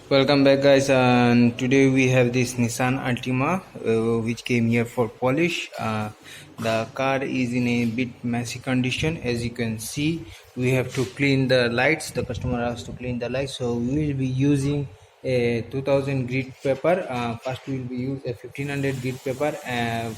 Welcome back, guys, and today we have this Nissan Altima which came here for polish. The car is in a bit messy condition. As you can see, we have to clean the lights. The customer has to clean the lights, so we will be using a 2000 grit paper. First we will be use a 1500 grit paper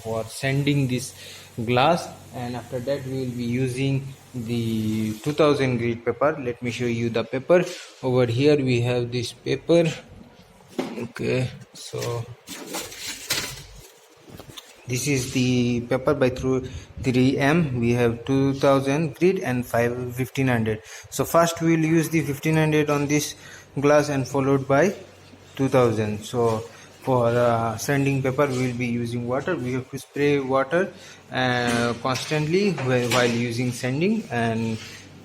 for sanding this glass, and after that we will be using the 2000 grit paper. Let me show you the paper. Over here we have this paper. Okay, so this is the paper by through 3M. We have 2000 grit and 1500. So first we will use the 1500 on this glass and followed by 2000. So for sanding paper we will be using water. We have to spray water constantly while using sanding, and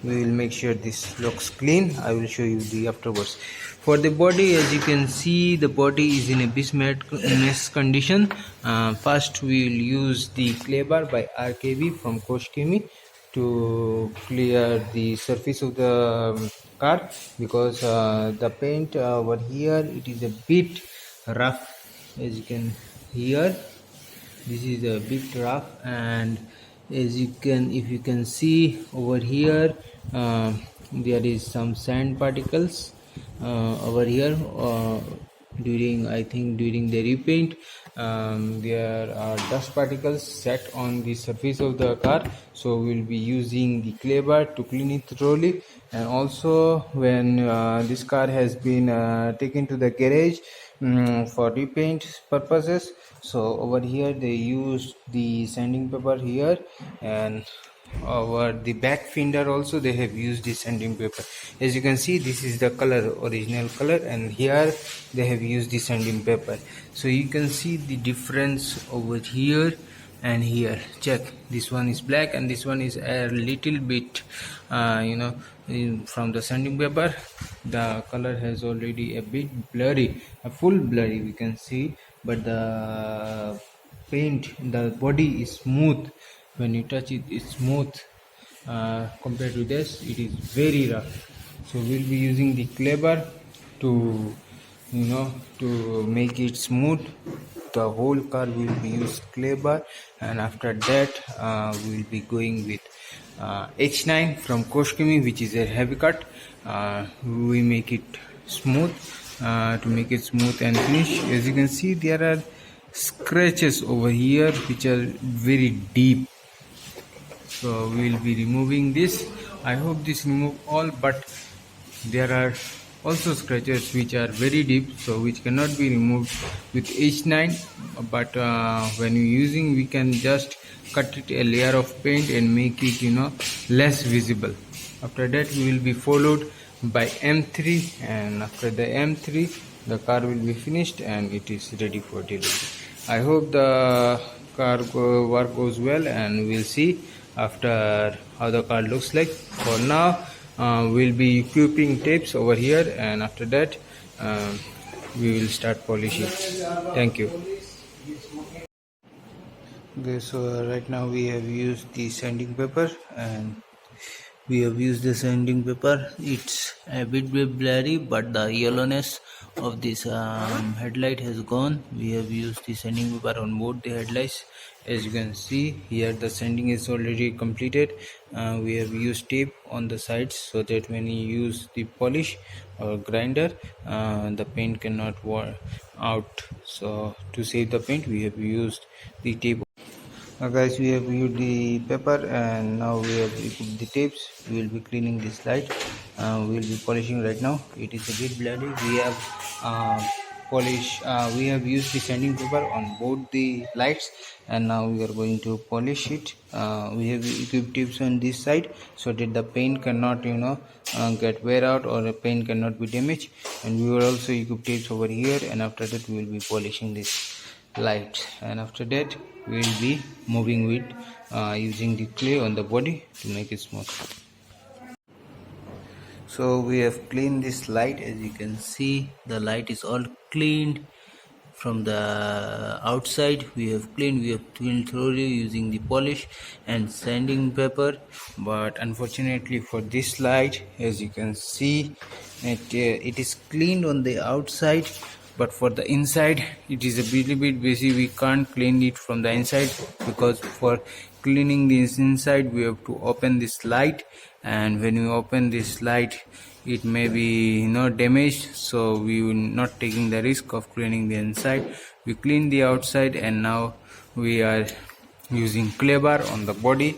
we will make sure this looks clean. I will show you the afterwards. For the body, as you can see, the body is in a mess condition. First we will use the clay bar by RKB from Koshkemi to clear the surface of the car, because the paint over here, it is a bit rough. As you can hear, this is a bit rough, and as you can, if you can see over here, there is some sand particles over here during, I think, during the repaint. There are dust particles set on the surface of the car, so we'll be using the clay bar to clean it thoroughly. And also, when this car has been taken to the garage for repaint purposes, so over here they use the sanding paper here, and over the back fender also they have used the sanding paper. As you can see, this is the color, original color, and here they have used the sanding paper. So you can see the difference over here and here. Check, this one is black and this one is a little bit from the sanding paper the color has already a bit blurry, a full blurry we can see, but the paint, the body is smooth. When you touch it, it's smooth. Compared to this, it is very rough. So we'll be using the clay bar to to make it smooth. The whole car will be used clay bar, and after that we'll be going with H9 from Koshkemi, which is a heavy cut. We make it smooth to make it smooth and finish. As you can see, there are scratches over here which are very deep, so we will be removing this. I hope this remove all, but there are also scratches which are very deep, so which cannot be removed with H9, but when you're using, we can just cut it a layer of paint and make it less visible. After that we will be followed by M3, and after the M3 the car will be finished and it is ready for delivery. I hope the car work goes well, and we'll see after how the car looks like. For now we'll be equipping tapes over here, and after that we will start polishing. Thank you. Okay, so right now we have used the sanding paper, and it's a bit blurry, but the yellowness of this headlight has gone. We have used the sanding paper on both the headlights. As you can see here, the sanding is already completed. We have used tape on the sides so that when you use the polish or grinder, the paint cannot wear out. So to save the paint, we have used the tape. Guys, we have used the paper, and now we have put the tapes. We will be cleaning this light. We will be polishing right now. It is a bit blurry. We have we have used the sanding paper on both the lights, and now we are going to polish it. We have equipped tips on this side so that the paint cannot get wear out, or the paint cannot be damaged. And we will also equip tapes over here, and after that we will be polishing this light, and after that we will be moving with using the clay on the body to make it smooth. So we have cleaned this light. As you can see, the light is all cleaned from the outside. We have cleaned thoroughly using the polish and sanding paper, but unfortunately for this light, as you can see, It is cleaned on the outside, but for the inside it is a little bit busy. We can't clean it from the inside, because for cleaning this inside we have to open this light, and when we open this light it may be damaged, so we will not taking the risk of cleaning the inside. We clean the outside, and now we are using clay bar on the body.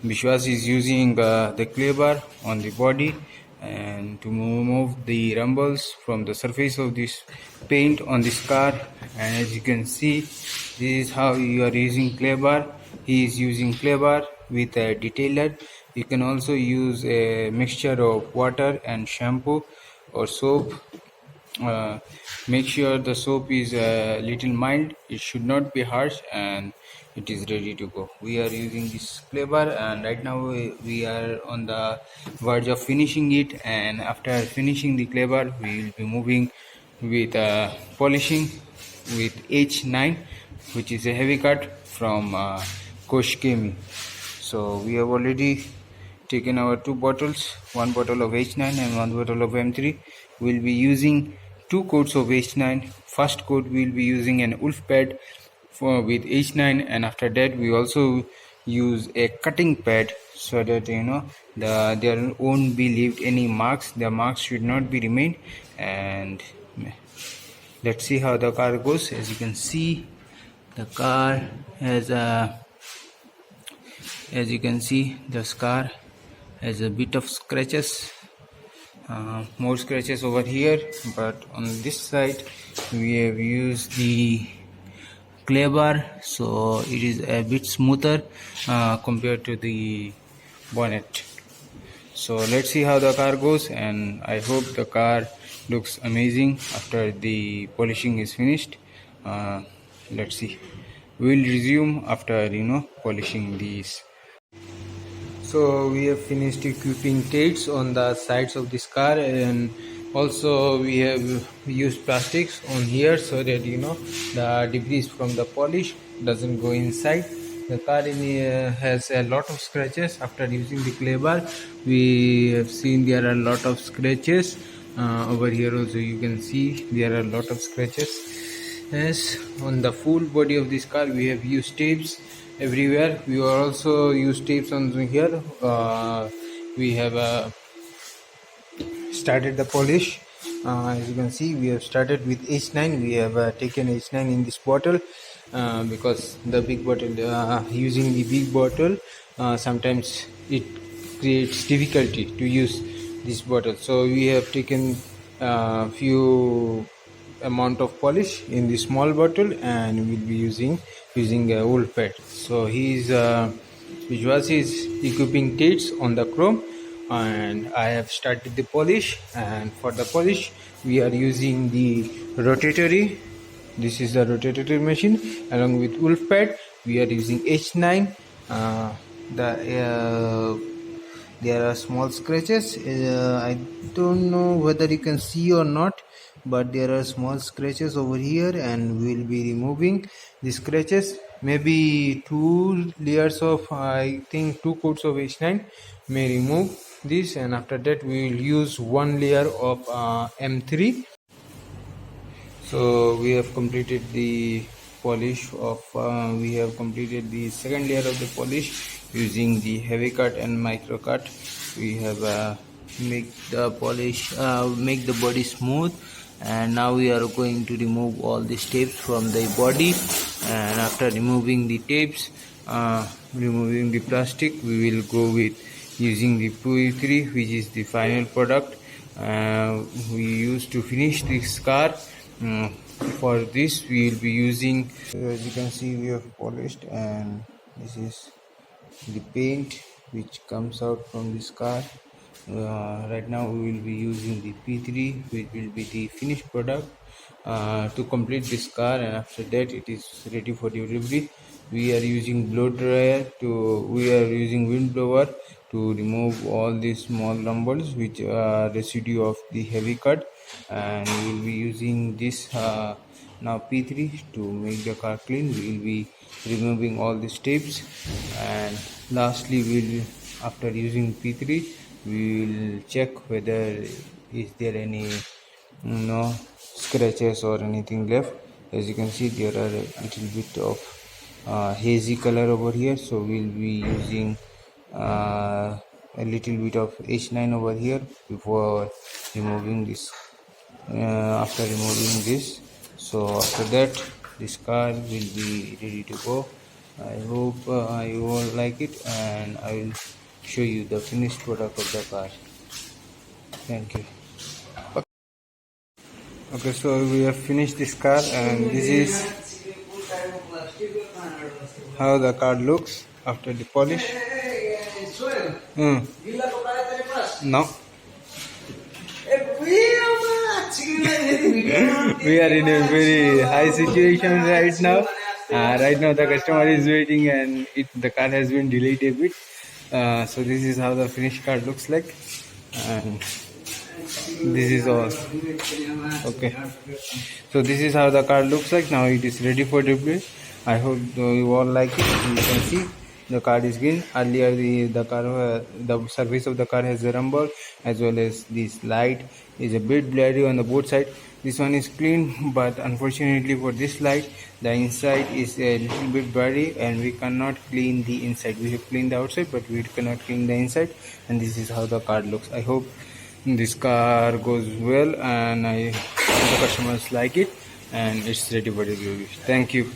Vishwas is using the clay bar on the body, and to remove the rumbles from the surface of this paint on this car. And as you can see, this is how you are using clay bar. He is using clay bar with a detailer. You can also use a mixture of water and shampoo or soap. Make sure the soap is a little mild, it should not be harsh, and it is ready to go. We are using this clay bar, and right now we are on the verge of finishing it. And after finishing the clay bar, we will be moving with polishing with H9, which is a heavy cut from Koshkemi. So we have already taken our two bottles, one bottle of H9 and one bottle of M3. We'll be using 2 coats of H9. First coat we'll be using an wolf pad with H9, and after that we also use a cutting pad, so that there won't be left any marks. The marks should not be remain. And let's see how the car goes. As you can see, the car has this car has a bit of scratches, more scratches over here, but on this side we have used the clay bar, so it is a bit smoother compared to the bonnet. So let's see how the car goes, and I hope the car looks amazing after the polishing is finished. Let's see, we will resume after polishing these. So we have finished equipping tails on the sides of this car, and also we have used plastics on here so that the debris from the polish doesn't go inside. The car has a lot of scratches after using the clay bar. We have seen there are a lot of scratches over here. Also you can see there are a lot of scratches. Yes, on the full body of this car we have used tapes everywhere. We also use tapes on here. We have started the polish. As you can see, we have started with H9. We have taken H9 in this bottle because the big bottle, using the big bottle, sometimes it creates difficulty to use this bottle. So we have taken few amount of polish in the small bottle, and we'll be using a wool pad. So Vishwas is equipping tates on the chrome, and I have started the polish. And for the polish we are using the rotatory. This is the rotatory machine. Along with wolf pad we are using H9. There are small scratches. I don't know whether you can see or not, but there are small scratches over here, and we will be removing the scratches. Maybe 2 layers of, I think 2 coats of H9 may remove this, and after that we will use 1 layer of M3. So we have completed the polish of we have completed the second layer of the polish using the heavy cut and micro cut. We have make the polish, make the body smooth, and now we are going to remove all these tapes from the body. And after removing the tapes, removing the plastic, we will go with using the PU3, which is the final product we use to finish this car. For this we will be using, as you can see, we have polished, and this is the paint which comes out from this car. Right now we will be using the P3, which will be the finished product to complete this car, and after that it is ready for delivery. We are using blow dryer we are using wind blower to remove all these small rumbles which are residue of the heavy cut, and we will be using this now P3 to make the car clean. We will be removing all these tapes, and lastly after using P3 we will check whether is there any scratches or anything left. As you can see, there are a little bit of hazy color over here, so we'll be using a little bit of H9 over here before removing this. After removing this, so after that this car will be ready to go. I hope you all like it, and I will show you the finished product of the car. Thank you. Okay, so we have finished this car, and this is how the car looks after the polish. No. We are in a very high situation right now. Right now the customer is waiting, and the car has been delayed a bit. So this is how the finished car looks like, and this is all. Okay, so this is how the car looks like. Now it is ready for delivery. I hope you all like it. You can see the car is green. Earlier the surface of the car has a rumble, as well as this light is a bit blurry on the both side. This one is clean, but unfortunately for this light, the inside is a little bit blurry, and we cannot clean the inside. We have cleaned the outside, but we cannot clean the inside, and this is how the car looks. I hope this car goes well, and I hope the customers like it, and it's ready for delivery. Thank you.